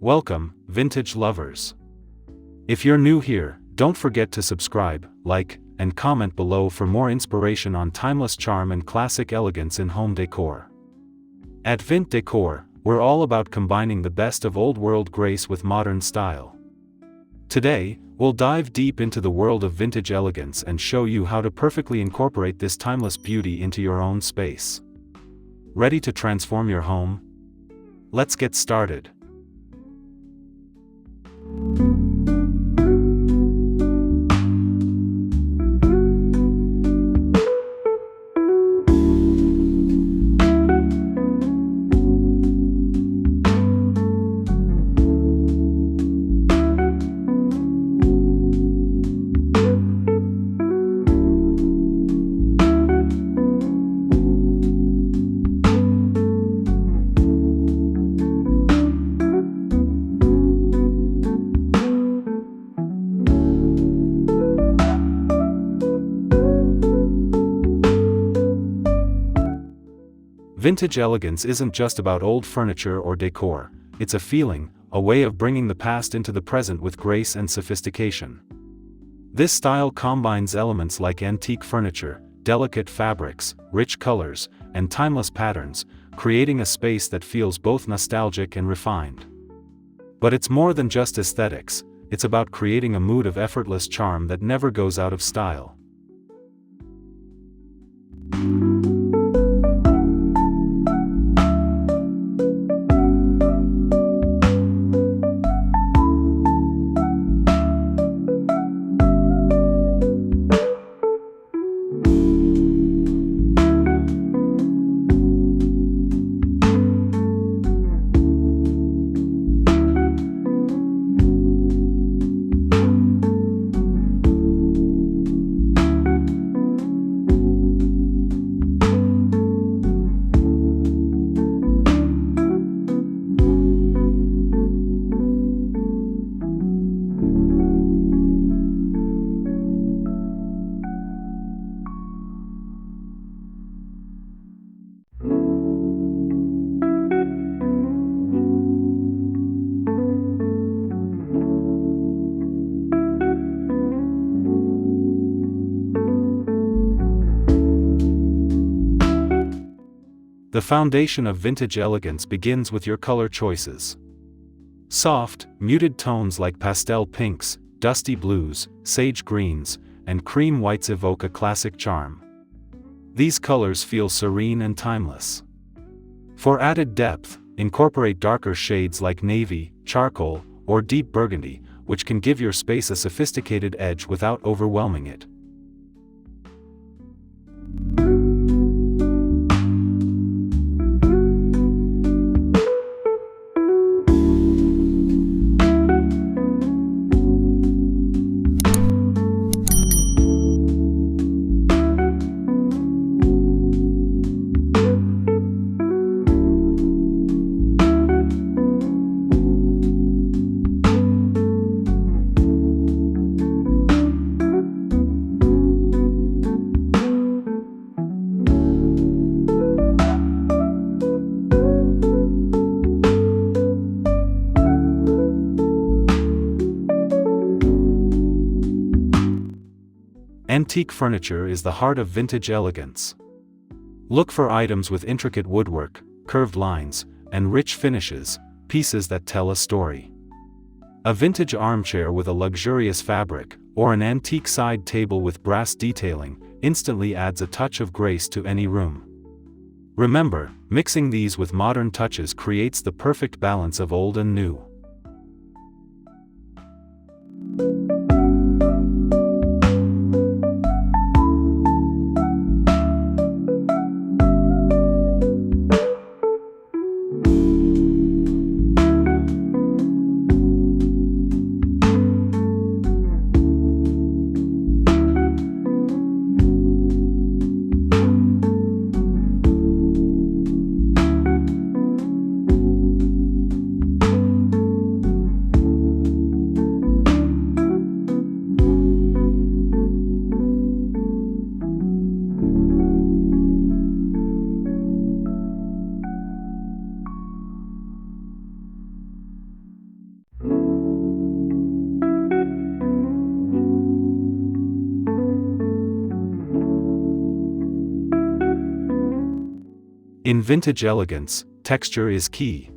Welcome, vintage lovers. If you're new here, don't forget to subscribe, like, and comment below for more inspiration on timeless charm and classic elegance in home decor. At Vint Decor, we're all about combining the best of old-world grace with modern style. Today, we'll dive deep into the world of vintage elegance and show you how to perfectly incorporate this timeless beauty into your own space. Ready to transform your home? Let's get started. Vintage elegance isn't just about old furniture or decor, it's a feeling, a way of bringing the past into the present with grace and sophistication. This style combines elements like antique furniture, delicate fabrics, rich colors, and timeless patterns, creating a space that feels both nostalgic and refined. But it's more than just aesthetics, it's about creating a mood of effortless charm that never goes out of style. The foundation of vintage elegance begins with your color choices. Soft, muted tones like pastel pinks, dusty blues, sage greens, and cream whites evoke a classic charm. These colors feel serene and timeless. For added depth, incorporate darker shades like navy, charcoal, or deep burgundy, which can give your space a sophisticated edge without overwhelming it. Antique furniture is the heart of vintage elegance. Look for items with intricate woodwork, curved lines, and rich finishes, pieces that tell a story. A vintage armchair with a luxurious fabric, or an antique side table with brass detailing, instantly adds a touch of grace to any room. Remember, mixing these with modern touches creates the perfect balance of old and new. In vintage elegance, texture is key.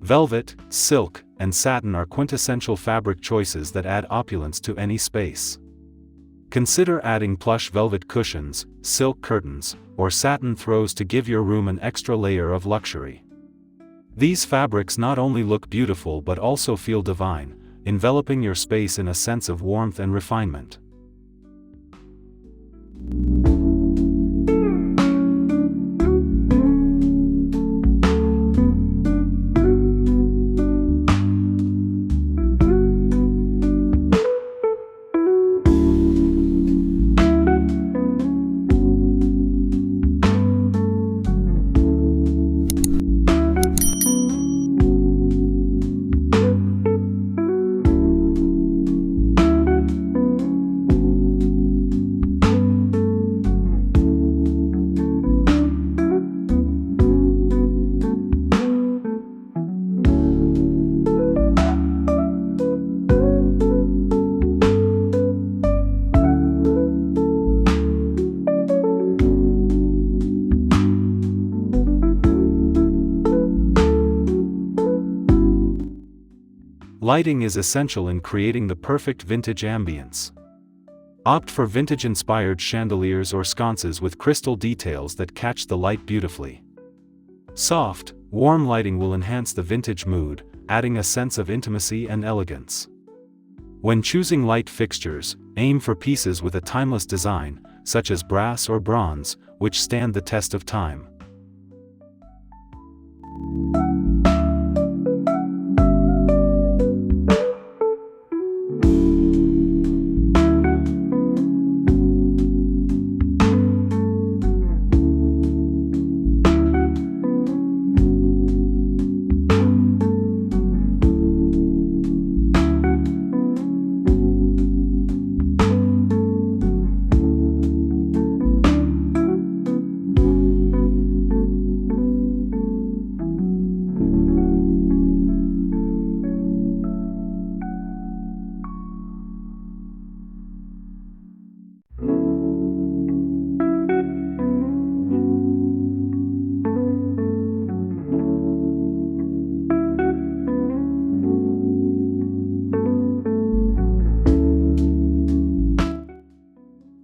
Velvet, silk, and satin are quintessential fabric choices that add opulence to any space. Consider adding plush velvet cushions, silk curtains, or satin throws to give your room an extra layer of luxury. These fabrics not only look beautiful but also feel divine, enveloping your space in a sense of warmth and refinement. Lighting is essential in creating the perfect vintage ambience. Opt for vintage-inspired chandeliers or sconces with crystal details that catch the light beautifully. Soft, warm lighting will enhance the vintage mood, adding a sense of intimacy and elegance. When choosing light fixtures, aim for pieces with a timeless design, such as brass or bronze, which stand the test of time.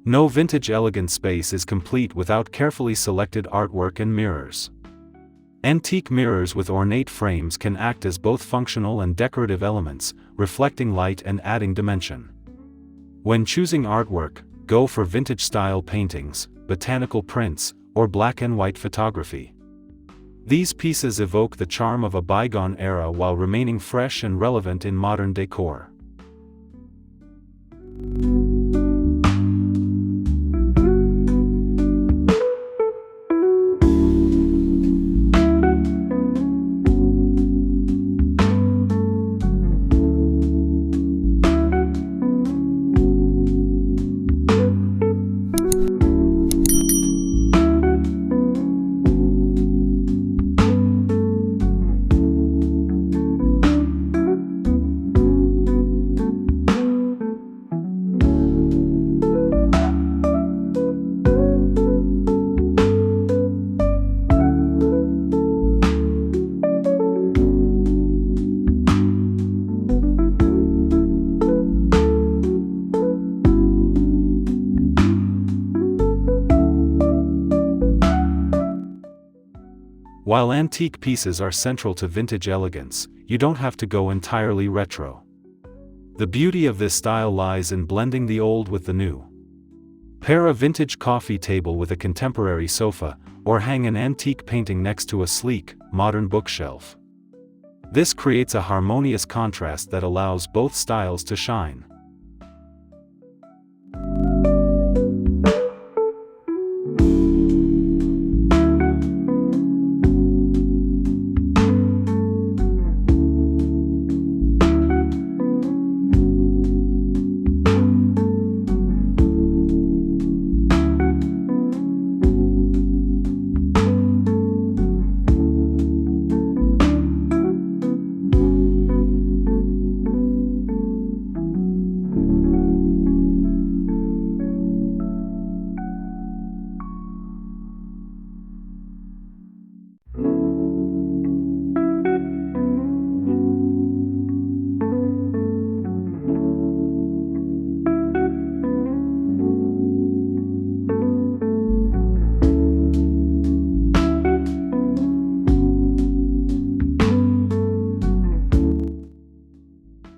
No vintage elegant space is complete without carefully selected artwork and mirrors. Antique mirrors with ornate frames can act as both functional and decorative elements, reflecting light and adding dimension. When choosing artwork, go for vintage-style paintings, botanical prints, or black and white photography. These pieces evoke the charm of a bygone era while remaining fresh and relevant in modern decor. While antique pieces are central to vintage elegance, you don't have to go entirely retro. The beauty of this style lies in blending the old with the new. Pair a vintage coffee table with a contemporary sofa, or hang an antique painting next to a sleek, modern bookshelf. This creates a harmonious contrast that allows both styles to shine.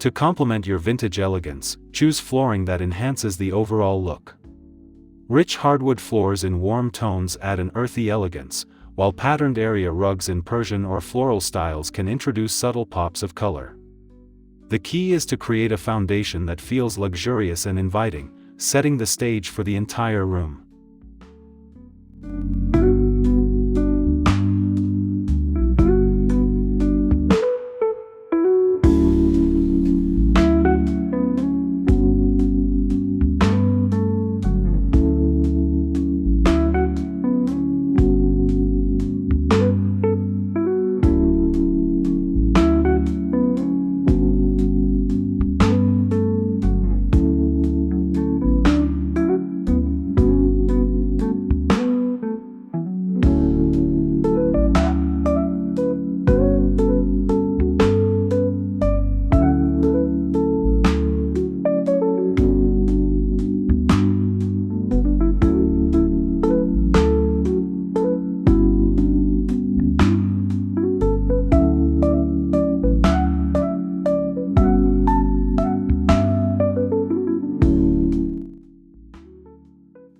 To complement your vintage elegance, choose flooring that enhances the overall look. Rich hardwood floors in warm tones add an earthy elegance, while patterned area rugs in Persian or floral styles can introduce subtle pops of color. The key is to create a foundation that feels luxurious and inviting, setting the stage for the entire room.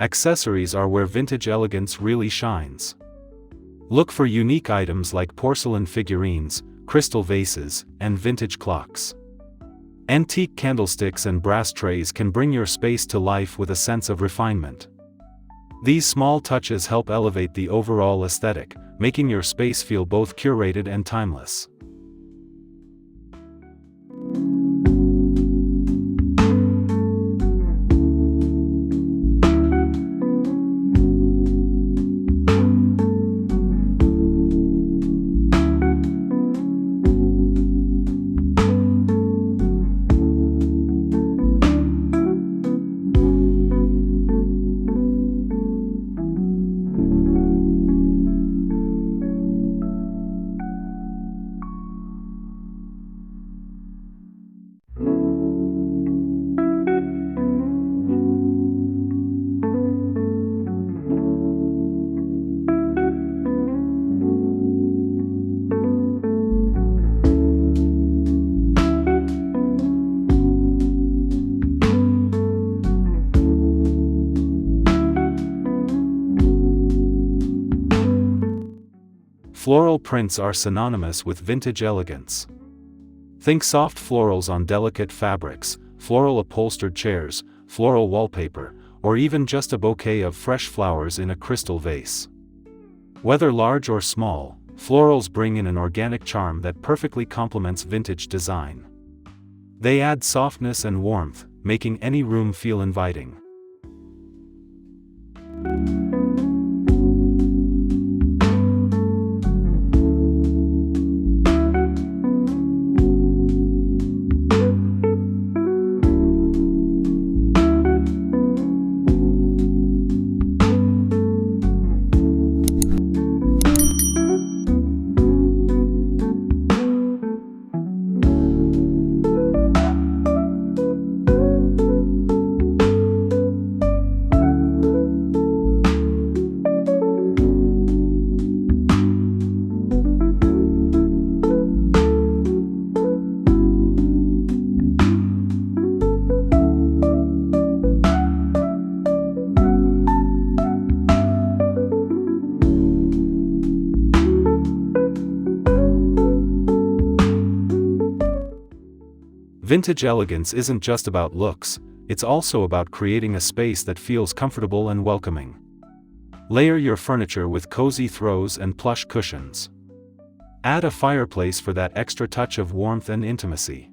Accessories are where vintage elegance really shines. Look for unique items like porcelain figurines, crystal vases, and vintage clocks. Antique candlesticks and brass trays can bring your space to life with a sense of refinement. These small touches help elevate the overall aesthetic, making your space feel both curated and timeless. Floral prints are synonymous with vintage elegance. Think soft florals on delicate fabrics, floral upholstered chairs, floral wallpaper, or even just a bouquet of fresh flowers in a crystal vase. Whether large or small, florals bring in an organic charm that perfectly complements vintage design. They add softness and warmth, making any room feel inviting. Vintage elegance isn't just about looks, it's also about creating a space that feels comfortable and welcoming. Layer your furniture with cozy throws and plush cushions. Add a fireplace for that extra touch of warmth and intimacy.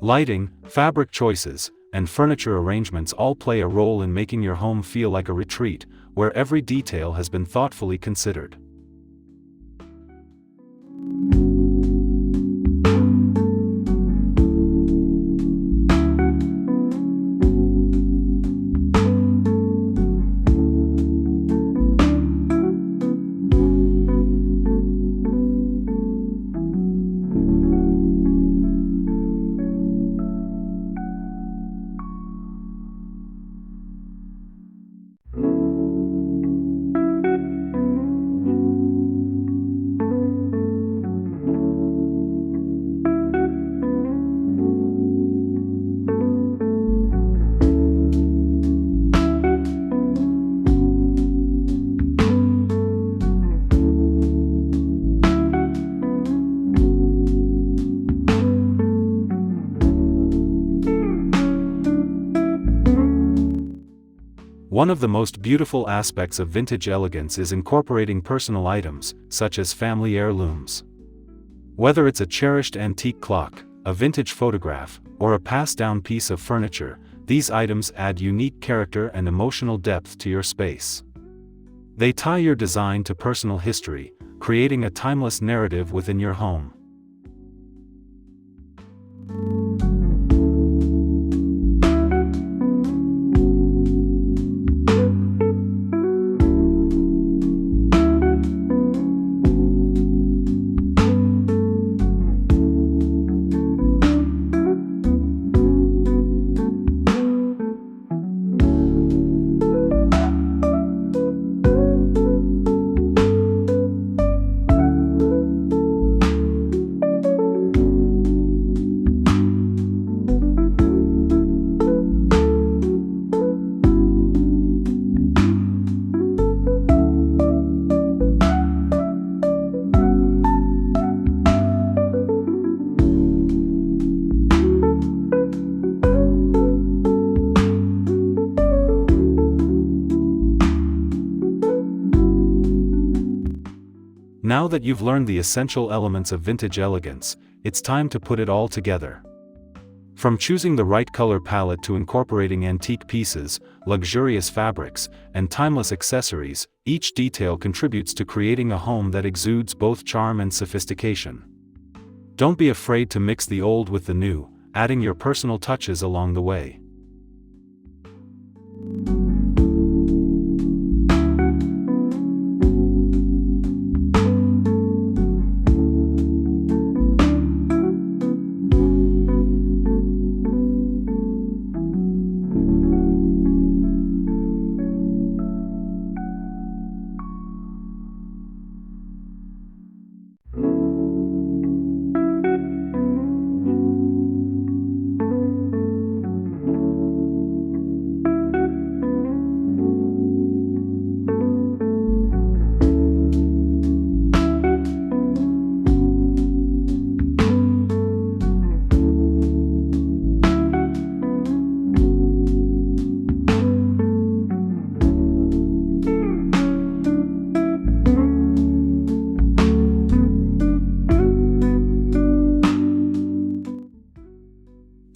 Lighting, fabric choices, and furniture arrangements all play a role in making your home feel like a retreat, where every detail has been thoughtfully considered. One of the most beautiful aspects of vintage elegance is incorporating personal items, such as family heirlooms. Whether it's a cherished antique clock, a vintage photograph, or a passed-down piece of furniture, these items add unique character and emotional depth to your space. They tie your design to personal history, creating a timeless narrative within your home. Now that you've learned the essential elements of vintage elegance, it's time to put it all together. From choosing the right color palette to incorporating antique pieces, luxurious fabrics, and timeless accessories, each detail contributes to creating a home that exudes both charm and sophistication. Don't be afraid to mix the old with the new, adding your personal touches along the way.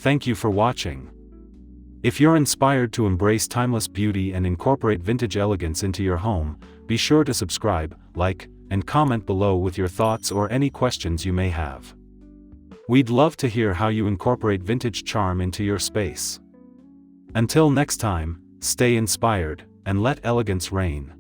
Thank you for watching. If you're inspired to embrace timeless beauty and incorporate vintage elegance into your home, be sure to subscribe, like, and comment below with your thoughts or any questions you may have. We'd love to hear how you incorporate vintage charm into your space. Until next time, stay inspired, and let elegance reign.